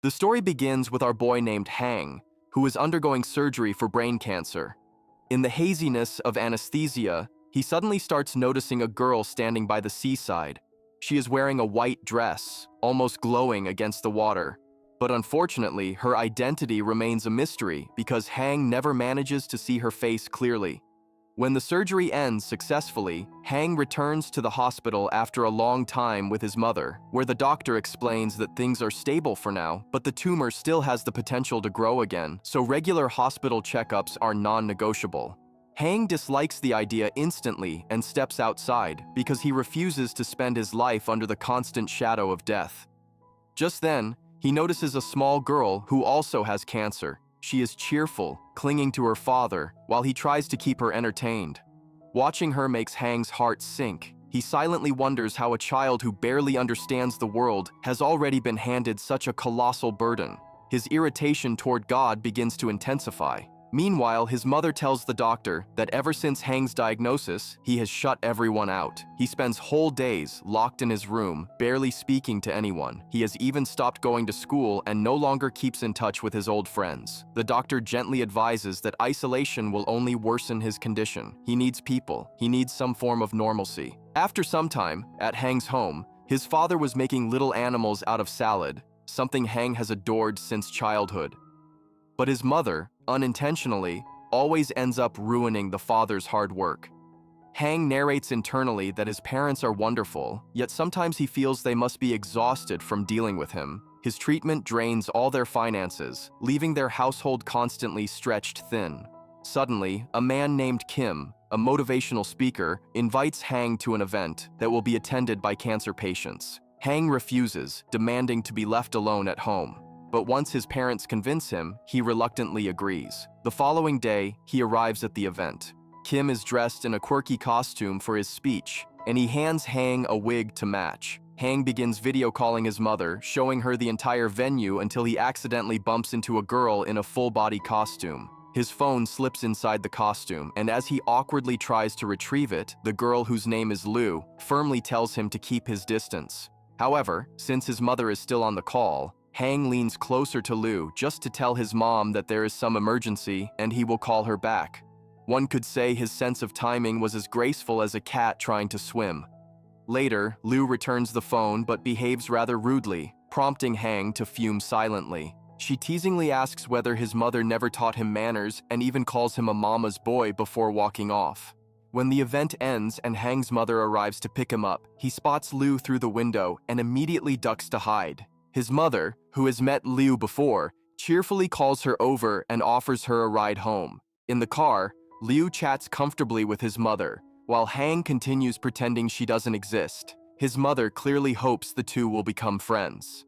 The story begins with our boy named Hang, who is undergoing surgery for brain cancer. In the haziness of anesthesia, he suddenly starts noticing a girl standing by the seaside. She is wearing a white dress, almost glowing against the water. But unfortunately, her identity remains a mystery because Hang never manages to see her face clearly. When the surgery ends successfully, Hang returns to the hospital after a long time with his mother, where the doctor explains that things are stable for now, but the tumor still has the potential to grow again, so regular hospital checkups are non-negotiable. Hang dislikes the idea instantly and steps outside because he refuses to spend his life under the constant shadow of death. Just then, he notices a small girl who also has cancer. She is cheerful, clinging to her father, while he tries to keep her entertained. Watching her makes Hang's heart sink. He silently wonders how a child who barely understands the world has already been handed such a colossal burden. His irritation toward God begins to intensify. Meanwhile, his mother tells the doctor that ever since Hang's diagnosis, he has shut everyone out. He spends whole days locked in his room, barely speaking to anyone. He has even stopped going to school and no longer keeps in touch with his old friends. The doctor gently advises that isolation will only worsen his condition. He needs people. He needs some form of normalcy. After some time, at Hang's home, his father was making little animals out of salad, something Hang has adored since childhood. But his mother, unintentionally, always ends up ruining the father's hard work. Hang narrates internally that his parents are wonderful, yet sometimes he feels they must be exhausted from dealing with him. His treatment drains all their finances, leaving their household constantly stretched thin. Suddenly, a man named Kim, a motivational speaker, invites Hang to an event that will be attended by cancer patients. Hang refuses, demanding to be left alone at home. But once his parents convince him, he reluctantly agrees. The following day, he arrives at the event. Kim is dressed in a quirky costume for his speech, and he hands Hang a wig to match. Hang begins video calling his mother, showing her the entire venue until he accidentally bumps into a girl in a full-body costume. His phone slips inside the costume, and as he awkwardly tries to retrieve it, the girl, whose name is Lou, firmly tells him to keep his distance. However, since his mother is still on the call, Hang leans closer to Lou just to tell his mom that there is some emergency and he will call her back. One could say his sense of timing was as graceful as a cat trying to swim. Later, Lou returns the phone but behaves rather rudely, prompting Hang to fume silently. She teasingly asks whether his mother never taught him manners and even calls him a mama's boy before walking off. When the event ends and Hang's mother arrives to pick him up, he spots Lou through the window and immediately ducks to hide. His mother, who has met Liu before, cheerfully calls her over and offers her a ride home. In the car, Liu chats comfortably with his mother, while Hang continues pretending she doesn't exist. His mother clearly hopes the two will become friends.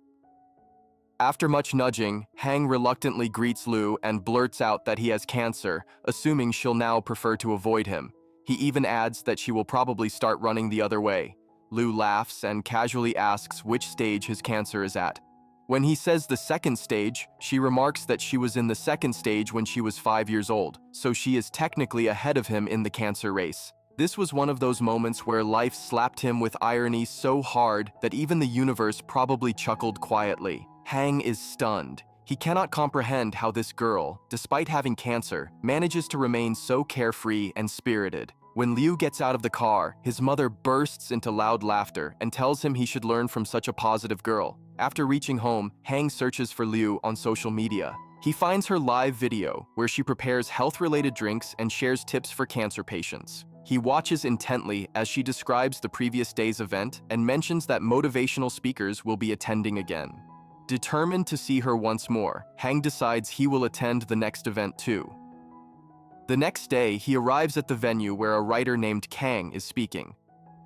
After much nudging, Hang reluctantly greets Liu and blurts out that he has cancer, assuming she'll now prefer to avoid him. He even adds that she will probably start running the other way. Liu laughs and casually asks which stage his cancer is at. When he says the second stage, she remarks that she was in the second stage when she was 5 years old, so she is technically ahead of him in the cancer race. This was one of those moments where life slapped him with irony so hard that even the universe probably chuckled quietly. Hang is stunned. He cannot comprehend how this girl, despite having cancer, manages to remain so carefree and spirited. When Liu gets out of the car, his mother bursts into loud laughter and tells him he should learn from such a positive girl. After reaching home, Hang searches for Liu on social media. He finds her live video, where she prepares health-related drinks and shares tips for cancer patients. He watches intently as she describes the previous day's event and mentions that motivational speakers will be attending again. Determined to see her once more, Hang decides he will attend the next event too. The next day, he arrives at the venue where a writer named Kang is speaking.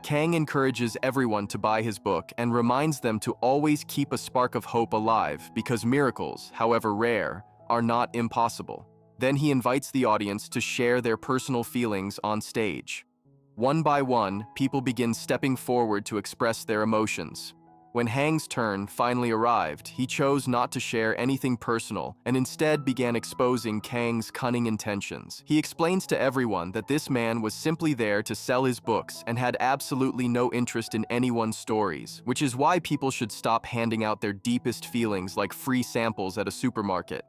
Kang encourages everyone to buy his book and reminds them to always keep a spark of hope alive because miracles, however rare, are not impossible. Then he invites the audience to share their personal feelings on stage. One by one, people begin stepping forward to express their emotions. When Hang's turn finally arrived, he chose not to share anything personal and instead began exposing Kang's cunning intentions. He explains to everyone that this man was simply there to sell his books and had absolutely no interest in anyone's stories, which is why people should stop handing out their deepest feelings like free samples at a supermarket.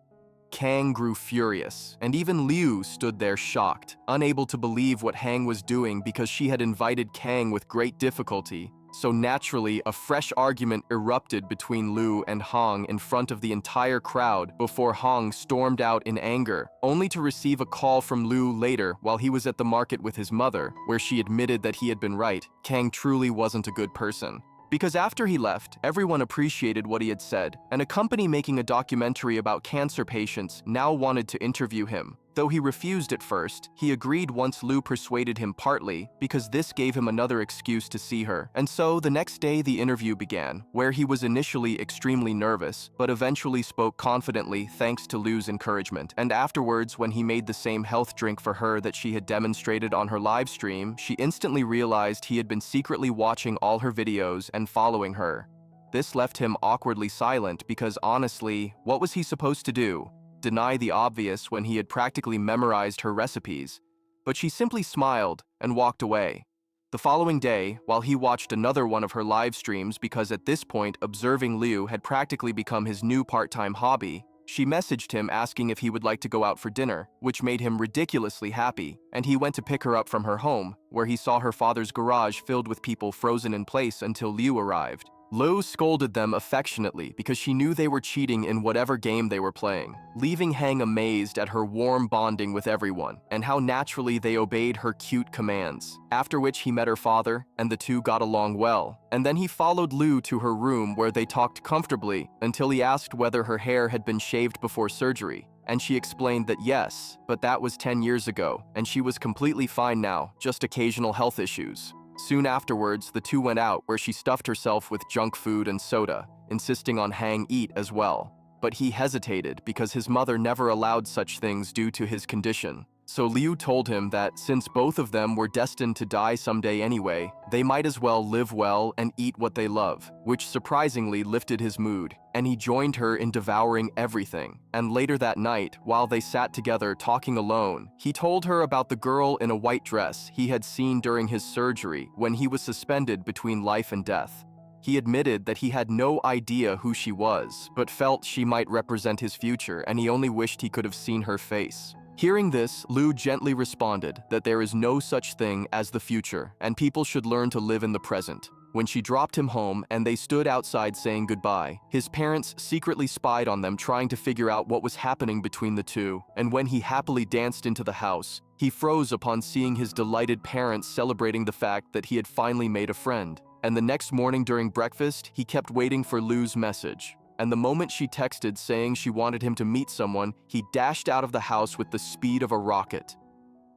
Kang grew furious, and even Liu stood there shocked, unable to believe what Hang was doing because she had invited Kang with great difficulty. So naturally, a fresh argument erupted between Liu and Hong in front of the entire crowd before Hong stormed out in anger, only to receive a call from Liu later while he was at the market with his mother, where she admitted that he had been right. Kang truly wasn't a good person. Because after he left, everyone appreciated what he had said, and a company making a documentary about cancer patients now wanted to interview him. Though he refused at first, he agreed once Liu persuaded him, partly because this gave him another excuse to see her. And so the next day the interview began, where he was initially extremely nervous, but eventually spoke confidently thanks to Liu's encouragement. And afterwards, when he made the same health drink for her that she had demonstrated on her live stream, she instantly realized he had been secretly watching all her videos and following her. This left him awkwardly silent because honestly, what was he supposed to do? Deny the obvious when he had practically memorized her recipes? But she simply smiled and walked away. The following day, while he watched another one of her live streams because at this point observing Liu had practically become his new part-time hobby, she messaged him asking if he would like to go out for dinner, which made him ridiculously happy, and he went to pick her up from her home, where he saw her father's garage filled with people frozen in place until Liu arrived. Liu scolded them affectionately because she knew they were cheating in whatever game they were playing, leaving Hang amazed at her warm bonding with everyone and how naturally they obeyed her cute commands. After which he met her father, and the two got along well, and then he followed Liu to her room where they talked comfortably until he asked whether her hair had been shaved before surgery. And she explained that yes, but that was 10 years ago, and she was completely fine now, just occasional health issues. Soon afterwards, the two went out where she stuffed herself with junk food and soda, insisting on Hang eat as well. But he hesitated because his mother never allowed such things due to his condition. So Liu told him that since both of them were destined to die someday anyway, they might as well live well and eat what they love, which surprisingly lifted his mood, and he joined her in devouring everything. And later that night, while they sat together talking alone, he told her about the girl in a white dress he had seen during his surgery when he was suspended between life and death. He admitted that he had no idea who she was, but felt she might represent his future, and he only wished he could have seen her face. Hearing this, Liu gently responded that there is no such thing as the future, and people should learn to live in the present. When she dropped him home and they stood outside saying goodbye, his parents secretly spied on them trying to figure out what was happening between the two, and when he happily danced into the house, he froze upon seeing his delighted parents celebrating the fact that he had finally made a friend. And the next morning during breakfast, he kept waiting for Liu's message. And the moment she texted saying she wanted him to meet someone, he dashed out of the house with the speed of a rocket.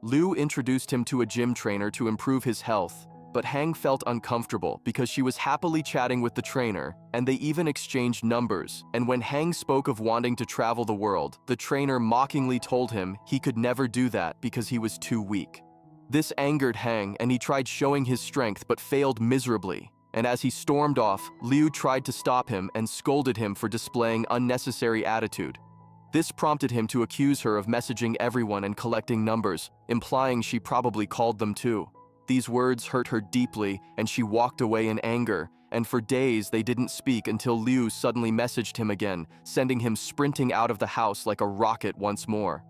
Liu introduced him to a gym trainer to improve his health, but Hang felt uncomfortable because she was happily chatting with the trainer, and they even exchanged numbers. And when Hang spoke of wanting to travel the world, the trainer mockingly told him he could never do that because he was too weak. This angered Hang, and he tried showing his strength but failed miserably. And as he stormed off, Liu tried to stop him and scolded him for displaying unnecessary attitude. This prompted him to accuse her of messaging everyone and collecting numbers, implying she probably called them too. These words hurt her deeply, and she walked away in anger, and for days they didn't speak until Liu suddenly messaged him again, sending him sprinting out of the house like a rocket once more.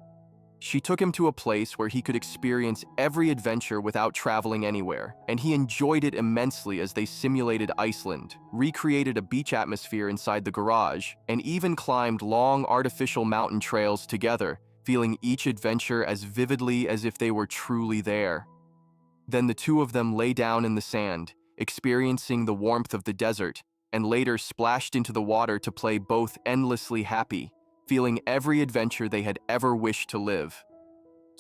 She took him to a place where he could experience every adventure without traveling anywhere, and he enjoyed it immensely as they simulated Iceland, recreated a beach atmosphere inside the garage, and even climbed long artificial mountain trails together, feeling each adventure as vividly as if they were truly there. Then the two of them lay down in the sand, experiencing the warmth of the desert, and later splashed into the water to play both endlessly happy, feeling every adventure they had ever wished to live.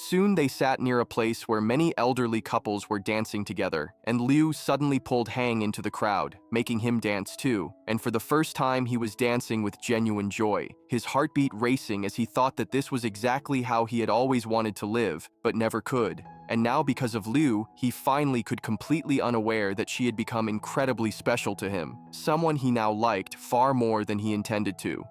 Soon they sat near a place where many elderly couples were dancing together, and Liu suddenly pulled Hang into the crowd, making him dance too, and for the first time he was dancing with genuine joy, his heartbeat racing as he thought that this was exactly how he had always wanted to live, but never could. And now because of Liu, he finally could, completely unaware that she had become incredibly special to him, someone he now liked far more than he intended to.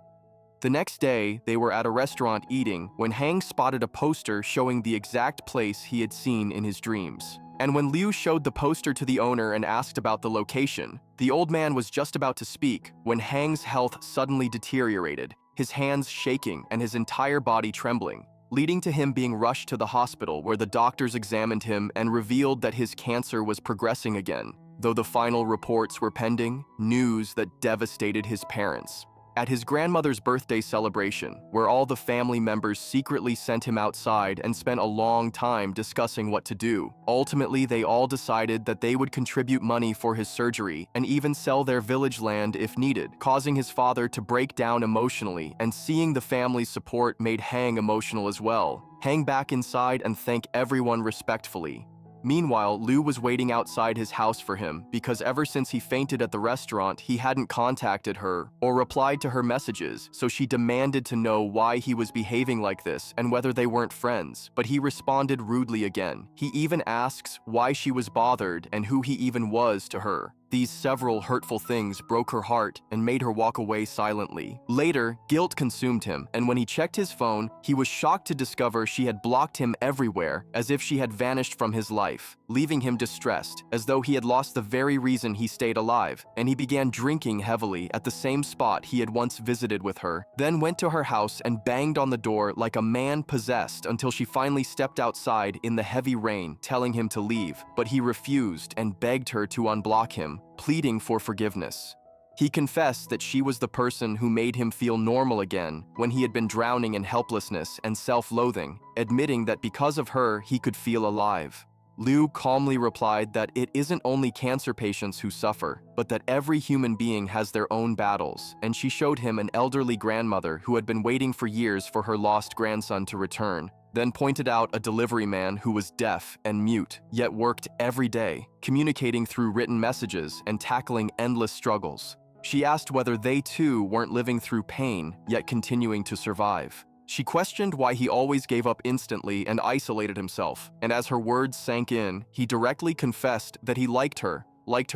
The next day, they were at a restaurant eating when Hang spotted a poster showing the exact place he had seen in his dreams. And when Liu showed the poster to the owner and asked about the location, the old man was just about to speak when Hang's health suddenly deteriorated, his hands shaking and his entire body trembling, leading to him being rushed to the hospital where the doctors examined him and revealed that his cancer was progressing again. Though the final reports were pending, news that devastated his parents. At his grandmother's birthday celebration, where all the family members secretly sent him outside and spent a long time discussing what to do, ultimately they all decided that they would contribute money for his surgery and even sell their village land if needed, causing his father to break down emotionally, and seeing the family's support made Hang emotional as well. Hang back inside and thank everyone respectfully. Meanwhile, Liu was waiting outside his house for him because ever since he fainted at the restaurant, he hadn't contacted her or replied to her messages, so she demanded to know why he was behaving like this and whether they weren't friends, but he responded rudely again. He even asks why she was bothered and who he even was to her. These several hurtful things broke her heart and made her walk away silently. Later, guilt consumed him, and when he checked his phone, he was shocked to discover she had blocked him everywhere, as if she had vanished from his life, leaving him distressed, as though he had lost the very reason he stayed alive, and he began drinking heavily at the same spot he had once visited with her, then went to her house and banged on the door like a man possessed until she finally stepped outside in the heavy rain, telling him to leave, but he refused and begged her to unblock him, pleading for forgiveness. He confessed that she was the person who made him feel normal again when he had been drowning in helplessness and self-loathing, admitting that because of her he could feel alive. Liu calmly replied that it isn't only cancer patients who suffer, but that every human being has their own battles, and she showed him an elderly grandmother who had been waiting for years for her lost grandson to return, then pointed out a delivery man who was deaf and mute, yet worked every day, communicating through written messages and tackling endless struggles. She asked whether they too weren't living through pain, yet continuing to survive. She questioned why he always gave up instantly and isolated himself, and as her words sank in, he directly confessed that he liked her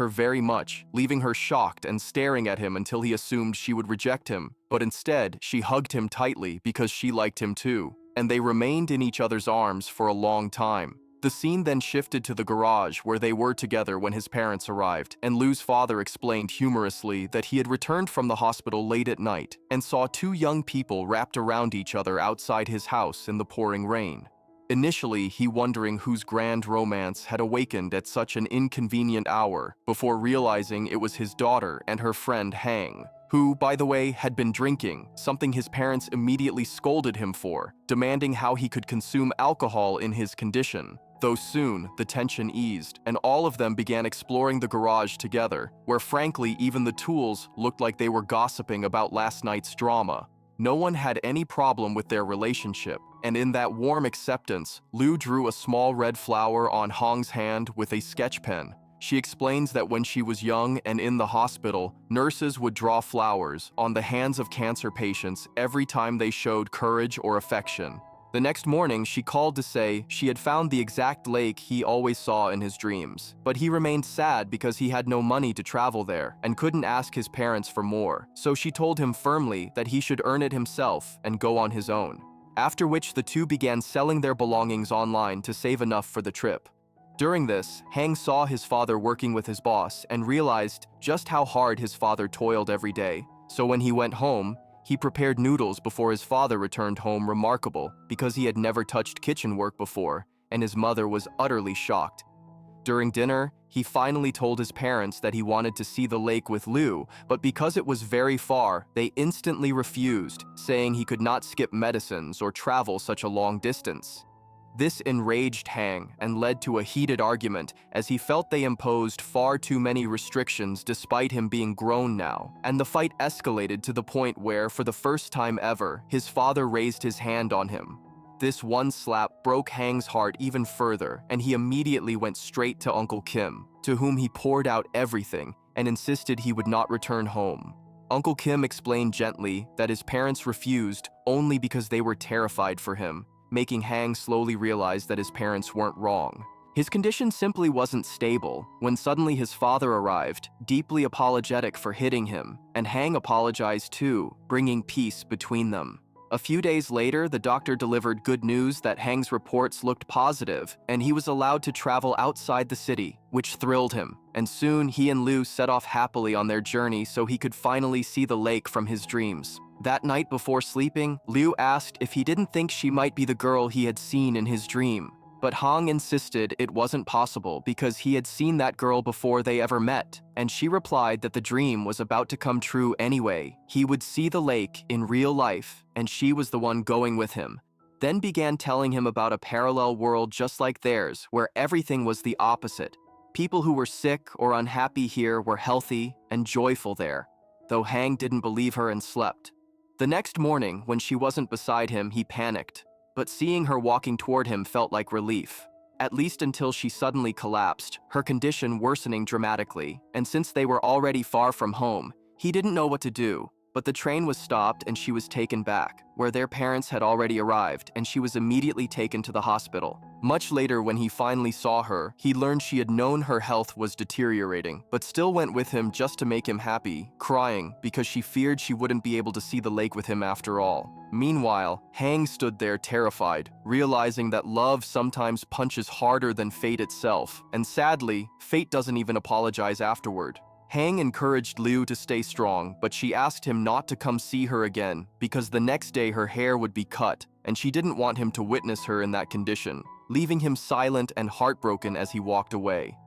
very much, leaving her shocked and staring at him until he assumed she would reject him, but instead she hugged him tightly because she liked him too, and they remained in each other's arms for a long time. The scene then shifted to the garage where they were together when his parents arrived, and Liu's father explained humorously that he had returned from the hospital late at night and saw two young people wrapped around each other outside his house in the pouring rain. Initially, he wondering whose grand romance had awakened at such an inconvenient hour, before realizing it was his daughter and her friend Hang, who, by the way, had been drinking, something his parents immediately scolded him for, demanding how he could consume alcohol in his condition. Though soon, the tension eased, and all of them began exploring the garage together, where frankly even the tools looked like they were gossiping about last night's drama. No one had any problem with their relationship, and in that warm acceptance, Liu drew a small red flower on Hong's hand with a sketch pen. She explains that when she was young and in the hospital, nurses would draw flowers on the hands of cancer patients every time they showed courage or affection. The next morning, she called to say she had found the exact lake he always saw in his dreams, but he remained sad because he had no money to travel there and couldn't ask his parents for more, so she told him firmly that he should earn it himself and go on his own. After which the two began selling their belongings online to save enough for the trip. During this, Hang saw his father working with his boss and realized just how hard his father toiled every day, so when he went home, he prepared noodles before his father returned home, remarkable because he had never touched kitchen work before, and his mother was utterly shocked. During dinner, he finally told his parents that he wanted to see the lake with Liu, but because it was very far, they instantly refused, saying he could not skip medicines or travel such a long distance. This enraged Hang and led to a heated argument as he felt they imposed far too many restrictions despite him being grown now, and the fight escalated to the point where, for the first time ever, his father raised his hand on him. This one slap broke Hang's heart even further, and he immediately went straight to Uncle Kim, to whom he poured out everything and insisted he would not return home. Uncle Kim explained gently that his parents refused only because they were terrified for him, making Hang slowly realize that his parents weren't wrong. His condition simply wasn't stable when suddenly his father arrived, deeply apologetic for hitting him, and Hang apologized too, bringing peace between them. A few days later, the doctor delivered good news that Hang's reports looked positive, and he was allowed to travel outside the city, which thrilled him. And soon, he and Liu set off happily on their journey so he could finally see the lake from his dreams. That night before sleeping, Liu asked if he didn't think she might be the girl he had seen in his dream. But Hang insisted it wasn't possible because he had seen that girl before they ever met, and she replied that the dream was about to come true anyway. He would see the lake in real life, and she was the one going with him. Then began telling him about a parallel world just like theirs, where everything was the opposite. People who were sick or unhappy here were healthy and joyful there, though Hang didn't believe her and slept. The next morning, when she wasn't beside him, he panicked. But seeing her walking toward him felt like relief, at least until she suddenly collapsed, her condition worsening dramatically, and since they were already far from home, he didn't know what to do. But the train was stopped and she was taken back, where their parents had already arrived, and she was immediately taken to the hospital. Much later, when he finally saw her, he learned she had known her health was deteriorating, but still went with him just to make him happy, crying because she feared she wouldn't be able to see the lake with him after all. Meanwhile, Hang stood there terrified, realizing that love sometimes punches harder than fate itself, and sadly, fate doesn't even apologize afterward. Hang encouraged Liu to stay strong, but she asked him not to come see her again because the next day her hair would be cut, and she didn't want him to witness her in that condition, leaving him silent and heartbroken as he walked away.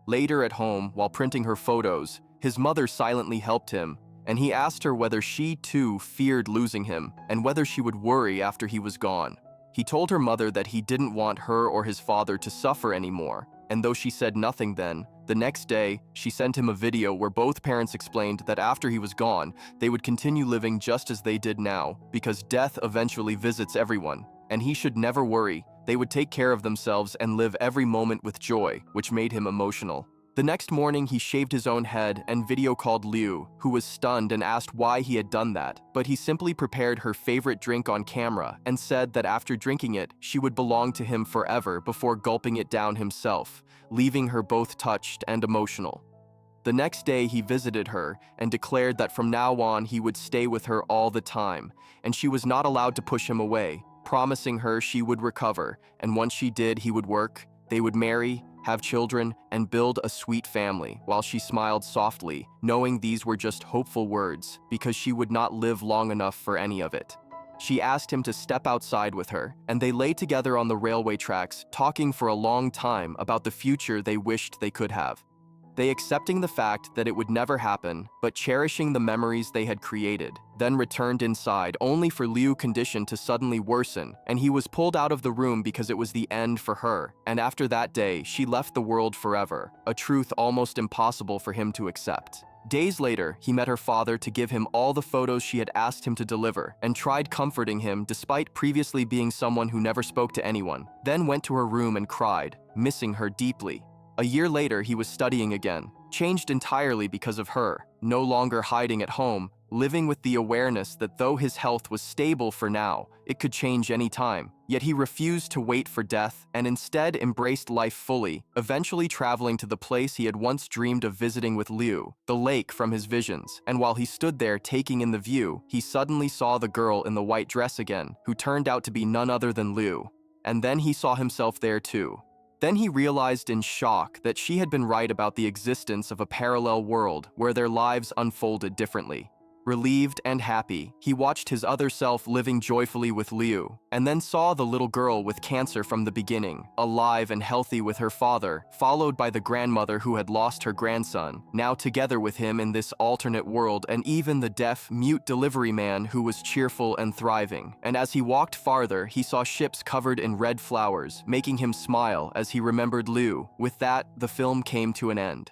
Later at home, while printing her photos, his mother silently helped him, and he asked her whether she too feared losing him and whether she would worry after he was gone. He told her mother that he didn't want her or his father to suffer anymore, and though she said nothing then, the next day, she sent him a video where both parents explained that after he was gone, they would continue living just as they did now, because death eventually visits everyone, and he should never worry. They would take care of themselves and live every moment with joy, which made him emotional. The next morning, he shaved his own head and video called Liu, who was stunned and asked why he had done that, but he simply prepared her favorite drink on camera and said that after drinking it, she would belong to him forever before gulping it down himself, leaving her both touched and emotional. The next day, he visited her and declared that from now on he would stay with her all the time, and she was not allowed to push him away, promising her she would recover, and once she did, he would work, they would marry, have children, and build a sweet family, while she smiled softly, knowing these were just hopeful words, because she would not live long enough for any of it. She asked him to step outside with her, and they lay together on the railway tracks, talking for a long time about the future they wished they could have. They accepting the fact that it would never happen, but cherishing the memories they had created, then returned inside only for Liu's condition to suddenly worsen, and he was pulled out of the room because it was the end for her, and after that day, she left the world forever, a truth almost impossible for him to accept. Days later, he met her father to give him all the photos she had asked him to deliver, and tried comforting him despite previously being someone who never spoke to anyone, then went to her room and cried, missing her deeply. A year later, he was studying again, changed entirely because of her, no longer hiding at home, living with the awareness that though his health was stable for now, it could change any time. Yet he refused to wait for death and instead embraced life fully, eventually traveling to the place he had once dreamed of visiting with Liu, the lake from his visions. And while he stood there taking in the view, he suddenly saw the girl in the white dress again, who turned out to be none other than Liu. And then he saw himself there too. Then he realized in shock that she had been right about the existence of a parallel world where their lives unfolded differently. Relieved and happy, he watched his other self living joyfully with Liu, and then saw the little girl with cancer from the beginning, alive and healthy with her father, followed by the grandmother who had lost her grandson, now together with him in this alternate world, and even the deaf, mute delivery man who was cheerful and thriving. And as he walked farther, he saw ships covered in red flowers, making him smile as he remembered Liu. With that, the film came to an end.